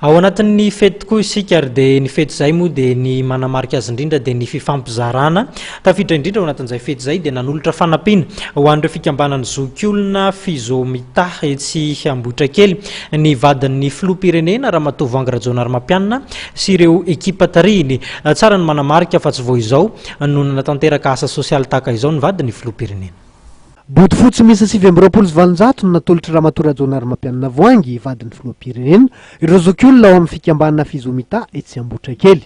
Ao anatin'ny fety koa isika ary dia ny fety izay moa dia ny manamarika azy indrindra dia ny fifampizarana tafiditra indrindra ao anatin'izay fety izay dia nanolotra fanampiana ho an'ireo fikambanany zokiolona Fizomita etsy Ambohitrakely ny vadin'ny filoham-pirenena Ramatoa Vangaratao Narimapianina sy ireo ekipa tarihiny. Tsara ny manamarika fa tsy vao izao no natanteraka asa sosialy tahaka izao ny vadin'ny filoham-pirenena. Boty fotsy misy 720 no natolotra Ramatoa Rajao Narimapianina Voangy vadin'ny filoham-pirenena ireo zokiolona ao amin'ny fikambanana Fizomita etsy Ambohitrakely.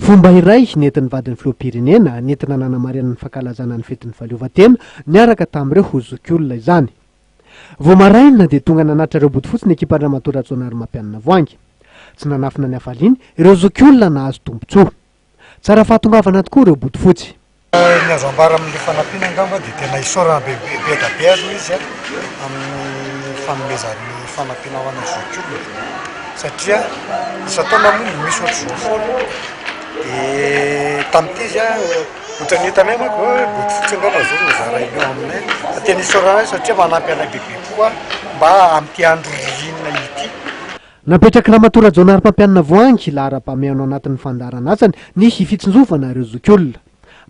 Fomba iray nentin'ny vadin'ny filoham-pirenena nentina nanamariana ny fankalazana ny fetin'ny fahaleovantena niaraka tamin'ireo zokiolona izany. Vao maraina dia tonga nanatra ireo boty fotsy ny ekipa Ramatoa Rajao Narimapianina Voangy. Tsy nanafina ny hafaliany ireo zokiolona nahazo tombotsoa. Tsara fahatongavana tokoa ireo boty fotsy. Ny azo ambara amin'ny fanampiana angamba dia tena isaorana be da be aloha izy amin'ny fanomezan'ny fanampiana ho an'ny zokiolona satria isataona moa misy ohatry zao dia tamin'ity izy ohatra ny hitanay manko boty fotsy angamba zao no zaraineo aminay tena isaorana satria manampy anay bebe koa mba amin'ity andro ririnina ity. Napetraka Ramatoa Rajao Narimapianina Voangy lahara-pameano anatin'ny fandaharana asany ny fitsinjovana ireo zokiolona.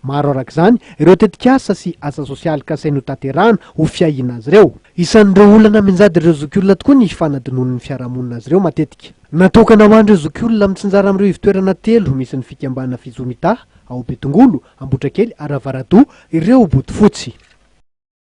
Maro arak'izany ireo tetikasa sy asa sosialy kasainy ho tanterahana ho fiahiana azy ireo. Isan'ireo olana minjady ireo zokiolona tokoa ny fanadinon'ny fiarahamonina azy ireo matetika. Natokana ho an'ireo zokiolona mitsinjara amin'ireo ivitoerana telo misy ny fikambanana Fizomita ao Betongolo, Ambohitrakely, Aravarado ireo boty fotsy.